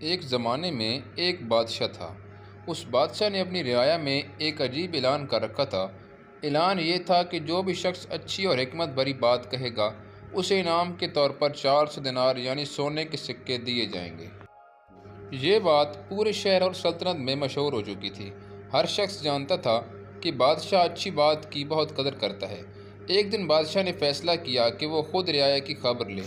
ایک زمانے میں ایک بادشاہ تھا۔ اس بادشاہ نے اپنی رعایا میں ایک عجیب اعلان کر رکھا تھا۔ اعلان یہ تھا کہ جو بھی شخص اچھی اور حکمت بھری بات کہے گا اسے انعام کے طور پر 400 دینار یعنی سونے کے سکے دیے جائیں گے۔ یہ بات پورے شہر اور سلطنت میں مشہور ہو چکی تھی۔ ہر شخص جانتا تھا کہ بادشاہ اچھی بات کی بہت قدر کرتا ہے۔ ایک دن بادشاہ نے فیصلہ کیا کہ وہ خود رعایا کی خبر لے۔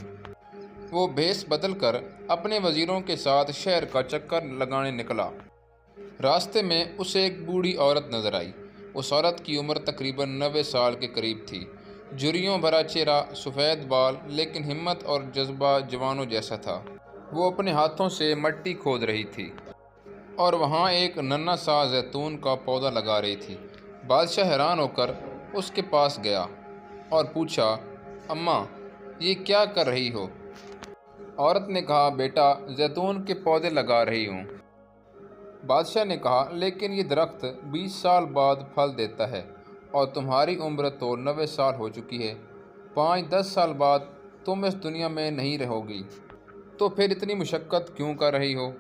وہ بھیس بدل کر اپنے وزیروں کے ساتھ شہر کا چکر لگانے نکلا۔ راستے میں اسے ایک بوڑھی عورت نظر آئی۔ اس عورت کی عمر تقریباً 90 سال کے قریب تھی۔ جھریوں بھرا چہرہ، سفید بال، لیکن ہمت اور جذبہ جوانوں جیسا تھا۔ وہ اپنے ہاتھوں سے مٹی کھود رہی تھی اور وہاں ایک ننھا سا زیتون کا پودا لگا رہی تھی۔ بادشاہ حیران ہو کر اس کے پاس گیا اور پوچھا، اماں، یہ کیا کر رہی ہو؟ عورت نے کہا، بیٹا، زیتون کے پودے لگا رہی ہوں۔ بادشاہ نے کہا، لیکن یہ درخت 20 سال بعد پھل دیتا ہے اور تمہاری عمر تو 90 سال ہو چکی ہے۔ 5-10 سال بعد تم اس دنیا میں نہیں رہو گی، تو پھر اتنی مشقت کیوں کر رہی ہو؟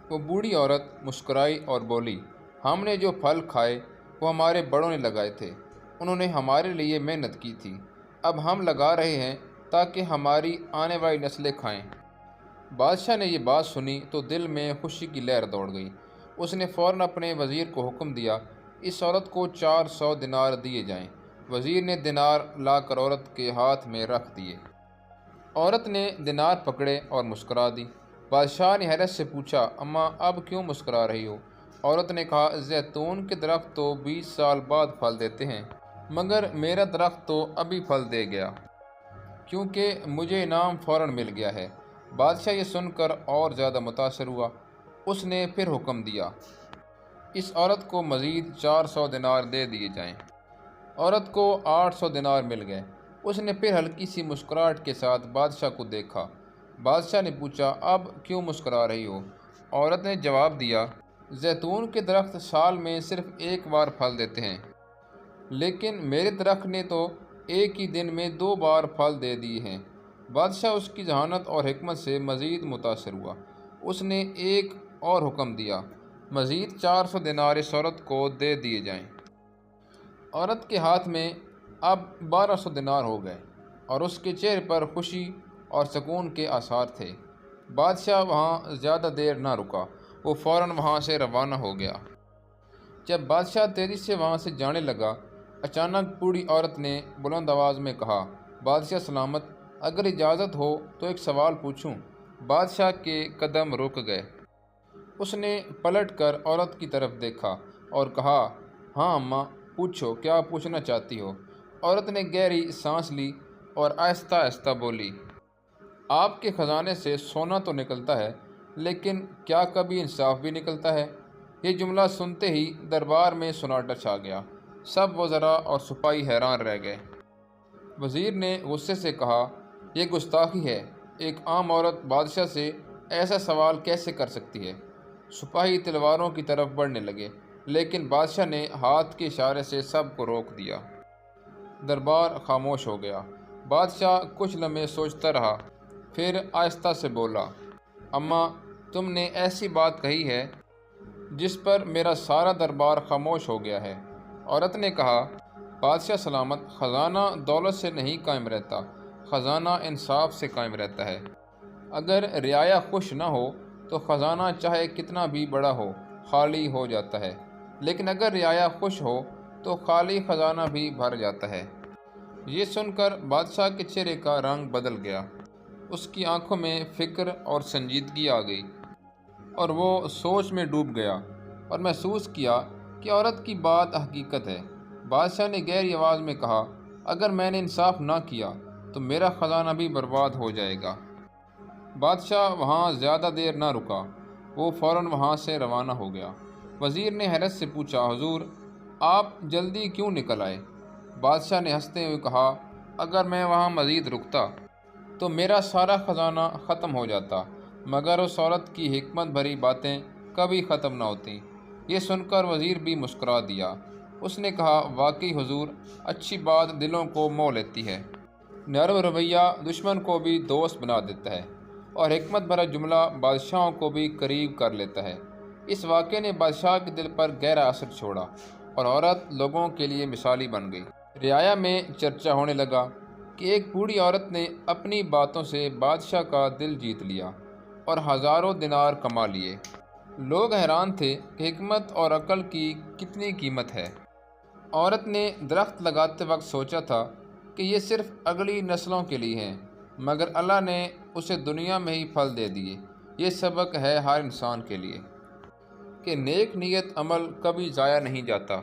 وہ بوڑھی عورت مسکرائی اور بولی، ہم نے جو پھل کھائے وہ ہمارے بڑوں نے لگائے تھے۔ انہوں نے ہمارے لیے محنت کی تھی۔ اب ہم لگا رہے ہیں تاکہ ہماری آنے والی نسلیں کھائیں۔ بادشاہ نے یہ بات سنی تو دل میں خوشی کی لہر دوڑ گئی۔ اس نے فوراً اپنے وزیر کو حکم دیا، اس عورت کو 400 دینار دیے جائیں۔ وزیر نے دینار لا کر عورت کے ہاتھ میں رکھ دیے۔ عورت نے دینار پکڑے اور مسکرا دی۔ بادشاہ نے حیرت سے پوچھا، اماں، اب کیوں مسکرا رہی ہو؟ عورت نے کہا، زیتون کے درخت تو 20 سال بعد پھل دیتے ہیں، مگر میرا درخت تو ابھی پھل دے گیا، کیونکہ مجھے انعام فوراً مل گیا ہے۔ بادشاہ یہ سن کر اور زیادہ متاثر ہوا۔ اس نے پھر حکم دیا، اس عورت کو مزید 400 دینار دے دیے جائیں۔ عورت کو 800 دینار مل گئے۔ اس نے پھر ہلکی سی مسکراہٹ کے ساتھ بادشاہ کو دیکھا۔ بادشاہ نے پوچھا، اب کیوں مسکرا رہی ہو؟ عورت نے جواب دیا، زیتون کے درخت سال میں صرف ایک بار پھل دیتے ہیں، لیکن میرے درخت نے تو ایک ہی دن میں 2 بار پھل دے دیے ہیں۔ بادشاہ اس کی ذہانت اور حکمت سے مزید متاثر ہوا۔ اس نے ایک اور حکم دیا، مزید 400 دینار اس عورت کو دے دیے جائیں۔ عورت کے ہاتھ میں اب 1200 دینار ہو گئے اور اس کے چہرے پر خوشی اور سکون کے آثار تھے۔ بادشاہ وہاں زیادہ دیر نہ رکا، وہ فوراً وہاں سے روانہ ہو گیا۔ جب بادشاہ تیزی سے وہاں سے جانے لگا، اچانک بوڑھی عورت نے بلند آواز میں کہا، بادشاہ سلامت، اگر اجازت ہو تو ایک سوال پوچھوں؟ بادشاہ کے قدم رک گئے۔ اس نے پلٹ کر عورت کی طرف دیکھا اور کہا، ہاں اماں، پوچھو، کیا پوچھنا چاہتی ہو؟ عورت نے گہری سانس لی اور آہستہ آہستہ بولی، آپ کے خزانے سے سونا تو نکلتا ہے، لیکن کیا کبھی انصاف بھی نکلتا ہے؟ یہ جملہ سنتے ہی دربار میں سناٹا چھا گیا۔ سب وزراء اور سپاہی حیران رہ گئے۔ وزیر نے غصے سے کہا، یہ گستاخی ہے، ایک عام عورت بادشاہ سے ایسا سوال کیسے کر سکتی ہے؟ سپاہی تلواروں کی طرف بڑھنے لگے، لیکن بادشاہ نے ہاتھ کے اشارے سے سب کو روک دیا۔ دربار خاموش ہو گیا۔ بادشاہ کچھ لمحے سوچتا رہا، پھر آہستہ سے بولا، اماں، تم نے ایسی بات کہی ہے جس پر میرا سارا دربار خاموش ہو گیا ہے۔ عورت نے کہا، بادشاہ سلامت، خزانہ دولت سے نہیں قائم رہتا، خزانہ انصاف سے قائم رہتا ہے۔ اگر رعایا خوش نہ ہو تو خزانہ چاہے کتنا بھی بڑا ہو، خالی ہو جاتا ہے، لیکن اگر رعایا خوش ہو تو خالی خزانہ بھی بھر جاتا ہے۔ یہ سن کر بادشاہ کے چہرے کا رنگ بدل گیا۔ اس کی آنکھوں میں فکر اور سنجیدگی آ گئی اور وہ سوچ میں ڈوب گیا اور محسوس کیا کہ عورت کی بات حقیقت ہے۔ بادشاہ نے گہری آواز میں کہا، اگر میں نے انصاف نہ کیا تو میرا خزانہ بھی برباد ہو جائے گا۔ بادشاہ وہاں زیادہ دیر نہ رکا، وہ فوراً وہاں سے روانہ ہو گیا۔ وزیر نے حیرت سے پوچھا، حضور، آپ جلدی کیوں نکل آئے؟ بادشاہ نے ہنستے ہوئے کہا، اگر میں وہاں مزید رکتا تو میرا سارا خزانہ ختم ہو جاتا، مگر اس عورت کی حکمت بھری باتیں کبھی ختم نہ ہوتیں۔ یہ سن کر وزیر بھی مسکرا دیا۔ اس نے کہا، واقعی حضور، اچھی بات دلوں کو مو لیتی ہے، نرم رویہ دشمن کو بھی دوست بنا دیتا ہے۔ اور حکمت بھرا جملہ بادشاہوں کو بھی قریب کر لیتا ہے۔ اس واقعے نے بادشاہ کے دل پر گہرا اثر چھوڑا اور عورت لوگوں کے لیے مثالی بن گئی۔ رعایا میں چرچا ہونے لگا کہ ایک بوڑھی عورت نے اپنی باتوں سے بادشاہ کا دل جیت لیا اور ہزاروں دینار کما لیے۔ لوگ حیران تھے کہ حکمت اور عقل کی کتنی قیمت ہے۔ عورت نے درخت لگاتے وقت سوچا تھا کہ یہ صرف اگلی نسلوں کے لیے ہیں، مگر اللہ نے اسے دنیا میں ہی پھل دے دیے۔ یہ سبق ہے ہر انسان کے لیے کہ نیک نیت عمل کبھی ضائع نہیں جاتا۔